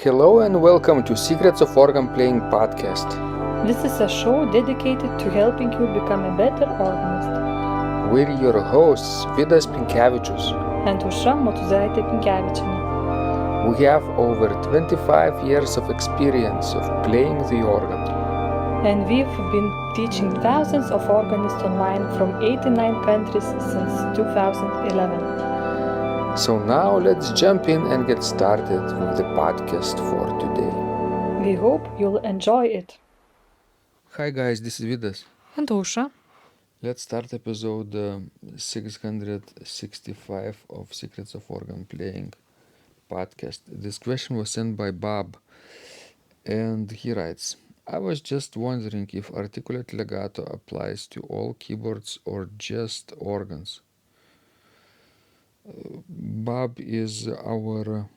Hello and welcome to Secrets of Organ Playing podcast. This is a show dedicated to helping you become a better organist. We're your hosts, Vidas Pinkevičius. And Aušra Motuzaitė Pinkevičienė. We have over 25 years of experience of playing the organ. And we've been teaching thousands of organists online from 89 countries since 2011. So now let's jump in and get started with the podcast for today. We hope you'll enjoy it. Hi guys, this is Vidas. And Aušra. Let's start episode 665 of Secrets of Organ Playing podcast. This question was sent by Bob, and he writes, I was just wondering if articulate legato applies to all keyboards or just organs. Bob is our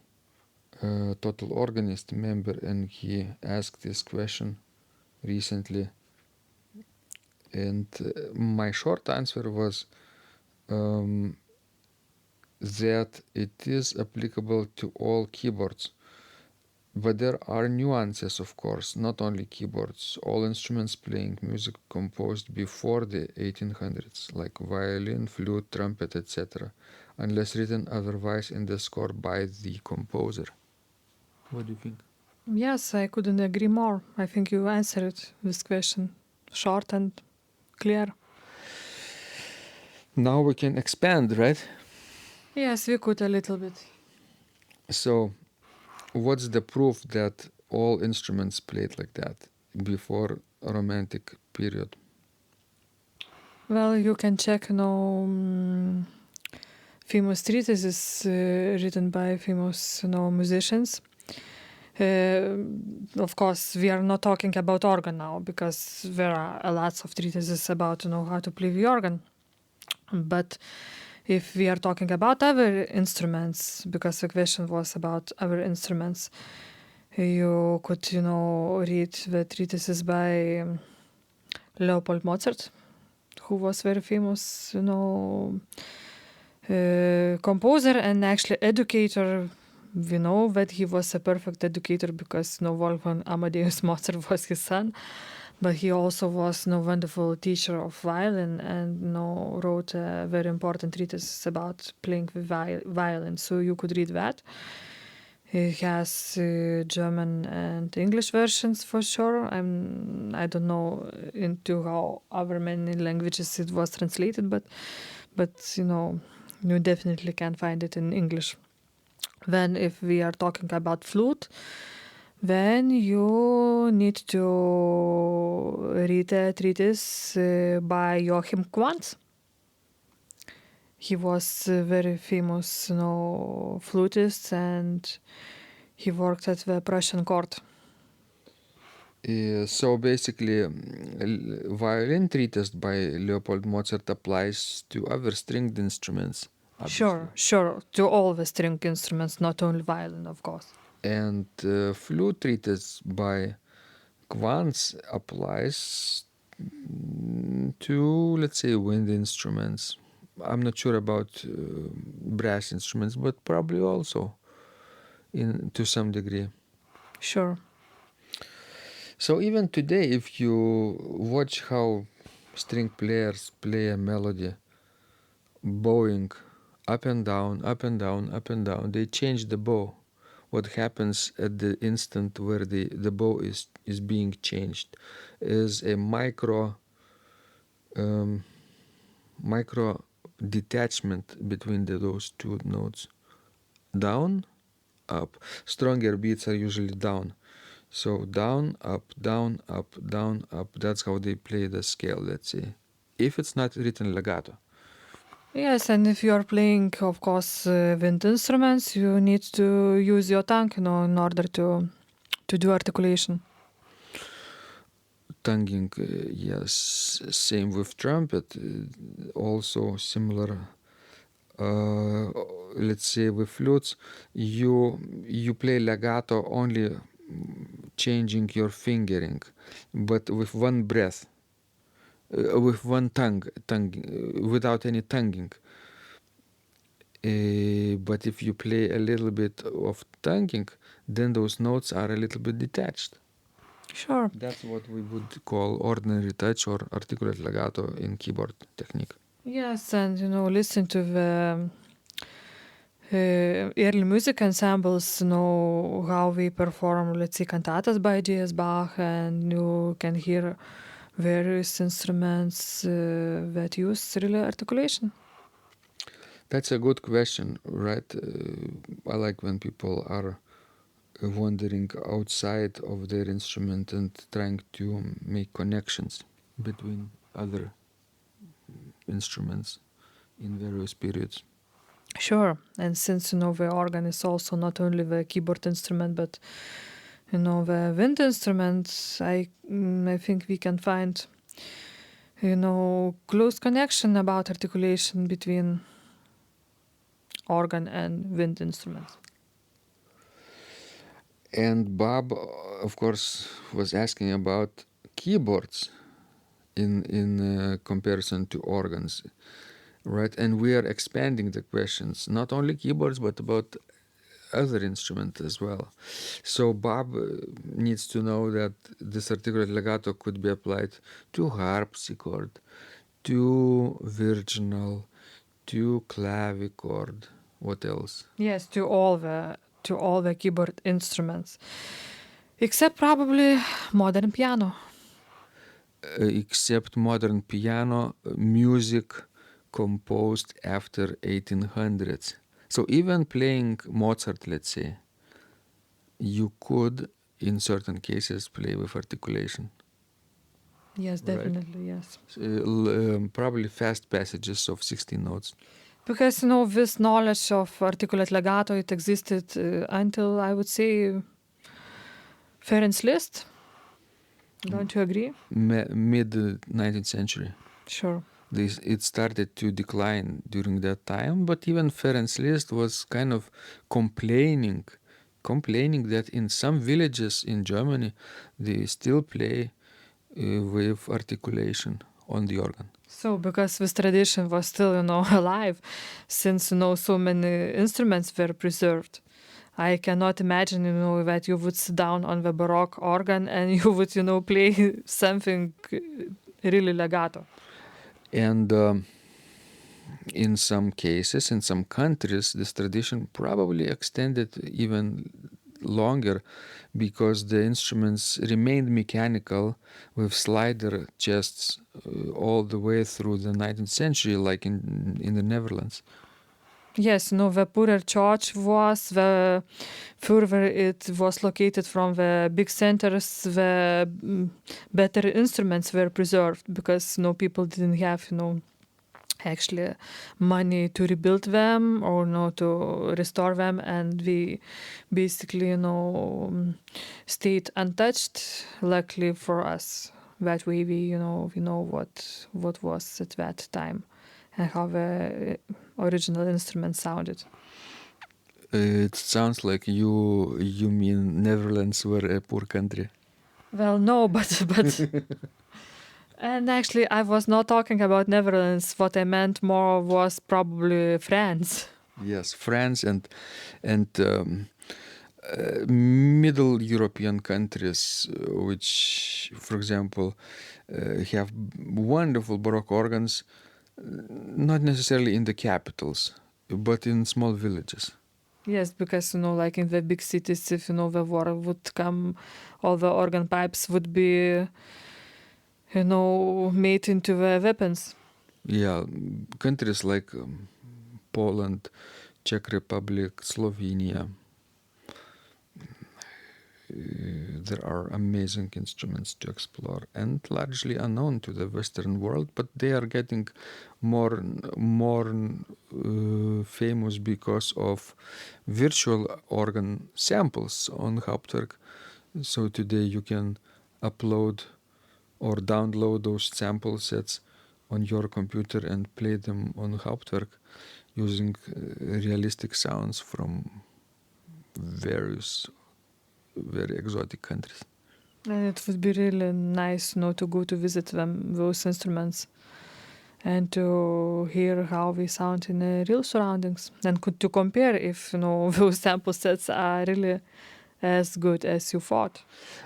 total organist member, and he asked this question recently. And my short answer was that it is applicable to all keyboards. But there are nuances, of course, not only keyboards. All instruments playing music composed before the 1800s, like violin, flute, trumpet, etc., unless written otherwise in the score by the composer. What do you think? Yes, I couldn't agree more. I think you answered this question short and clear. Now we can expand, right? Yes, we could a little bit. So, what's the proof that all instruments played like that before Romantic period? Well, you can check famous treatises written by famous musicians. Of course, we are not talking about organ now because there are lots of treatises about how to play the organ. But if we are talking about other instruments, because the question was about other instruments, you could read the treatises by Leopold Mozart, who was very famous composer and actually educator. We know that he was a perfect educator because Wolfgang Amadeus Mozart was his son, but he also was wonderful teacher of violin and wrote a very important treatise about playing the violin. So you could read that. He has German and English versions for sure. I don't know into how other many languages it was translated, but you definitely can find it in English. Then if we are talking about flute, then you need to read a treatise by Joachim Quantz. He was a very famous flutist, and he worked at the Prussian court. So basically, violin treatise by Leopold Mozart applies to other stringed instruments. Obviously. Sure. To all the string instruments, not only violin, of course. And flute treatise by Quantz applies to, let's say, wind instruments. I'm not sure about brass instruments, but probably also to some degree. Sure. So even today, if you watch how string players play a melody, bowing up and down, up and down, up and down, they change the bow. What happens at the instant where the bow is being changed is a micro detachment between those two notes. Down, up. Stronger beats are usually down. So down, up, down, up, down, up. That's how they play the scale, let's say. If it's not written legato. Yes, and if you are playing, of course, wind instruments, you need to use your tongue, in order to do articulation. Tonguing, yes. Same with trumpet. Also similar. Let's say with flutes, you play legato only changing your fingering, but with one breath. With one tongue, without any tonguing. But if you play a little bit of tonguing, then those notes are a little bit detached. Sure. That's what we would call ordinary touch or articulate legato in keyboard technique. Yes, and listen to the early music ensembles, how we perform, let's say, cantatas by J.S. Bach, and you can hear various instruments that use really articulation. That's a good question, right? I like when people are wandering outside of their instrument and trying to make connections between other instruments in various periods. Sure, and since the organ is also not only the keyboard instrument, but the wind instrument, I think we can find close connection about articulation between organ and wind instruments. And Bob, of course, was asking about keyboards in comparison to organs, right? And we are expanding the questions, not only keyboards, but about other instruments as well. So Bob needs to know that this articulate legato could be applied to harpsichord, to virginal, to clavichord. What else? Yes, to all the keyboard instruments, except probably modern piano. Except modern piano, music composed after 1800s. So even playing Mozart, let's say, you could, in certain cases, play with articulation. Yes, Right. definitely, yes. Probably fast passages of 16 notes. Because this knowledge of articulate legato, it existed until, I would say, Ferenc Liszt. Don't you agree? Mid 19th century. Sure. It started to decline during that time, but even Ferenc Liszt was kind of complaining that in some villages in Germany they still play with articulation on the organ. So, because this tradition was still, alive, since, so many instruments were preserved, I cannot imagine, that you would sit down on the Baroque organ and you would, play something really legato. And in some cases, in some countries, this tradition probably extended even longer because the instruments remained mechanical with slider chests all the way through the 19th century, like in the Netherlands. Yes, the poorer church was, the further it was located from the big centers, the better instruments were preserved, because people didn't have, actually money to rebuild them or to restore them, and we basically stayed untouched. Luckily for us, that way we know what was at that time and how the original instrument sounded. It sounds like you mean Netherlands were a poor country. Well, no, but and actually I was not talking about Netherlands. What I meant more was probably France. Yes, France and Middle European countries, which, for example, have wonderful Baroque organs, not necessarily in the capitals, but in small villages. Yes, because like in the big cities, if the war would come, all the organ pipes would be made into the weapons. Yeah, countries like Poland, Czech Republic, Slovenia. There are amazing instruments to explore and largely unknown to the Western world, but they are getting more famous because of virtual organ samples on Hauptwerk. So today you can upload or download those sample sets on your computer and play them on Hauptwerk using realistic sounds from various very exotic countries. And it would be really nice, to go to visit them, those instruments, and to hear how we sound in real surroundings, and to compare if those sample sets are really as good as you thought.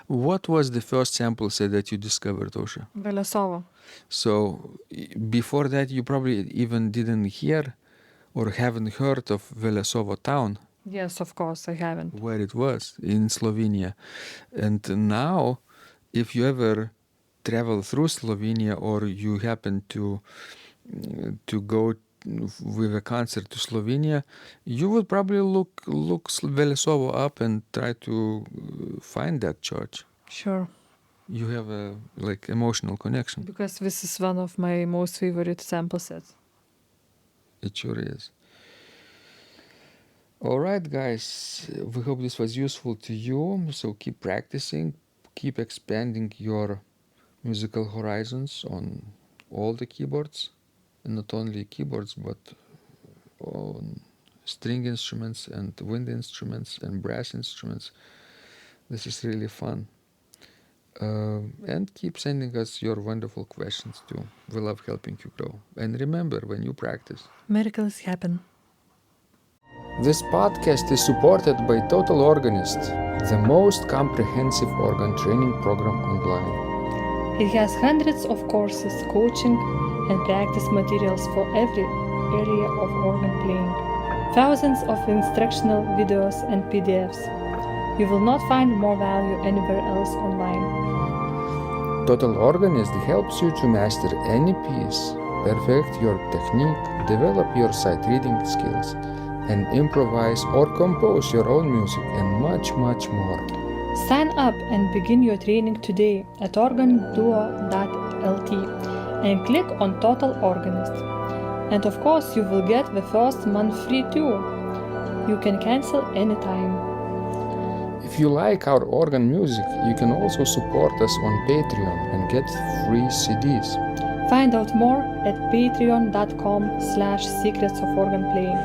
What was the first sample set that you discovered, Osha? Velesovo. So before that, you probably even didn't hear or haven't heard of Velesovo town, Yes, of course, I haven't. where it was in Slovenia. And now, if you ever travel through Slovenia or you happen to go with a concert to Slovenia, you would probably look Velesovo up and try to find that church. Sure, You have a like emotional connection. because this is one of my most favorite sample sets. It sure is. All right, guys. We hope this was useful to you. So keep practicing, keep expanding your musical horizons on all the keyboards, and not only keyboards, but on string instruments and wind instruments and brass instruments. This is really fun. And keep sending us your wonderful questions too. We love helping you grow. And remember, when you practice, Miracles happen. this podcast is supported by Total Organist, the most comprehensive organ training program online. It has hundreds of courses, coaching, and practice materials for every area of organ playing. Thousands of instructional videos and PDFs. You will not find more value anywhere else online. Total Organist helps you to master any piece, perfect your technique, develop your sight reading skills, and improvise or compose your own music and much, much more. Sign up and begin your training today at organduo.lt and click on Total Organist. And of course, you will get the first month free too. You can cancel anytime. If you like our organ music, you can also support us on Patreon and get free CDs. Find out more at patreon.com/secrets of organ playing.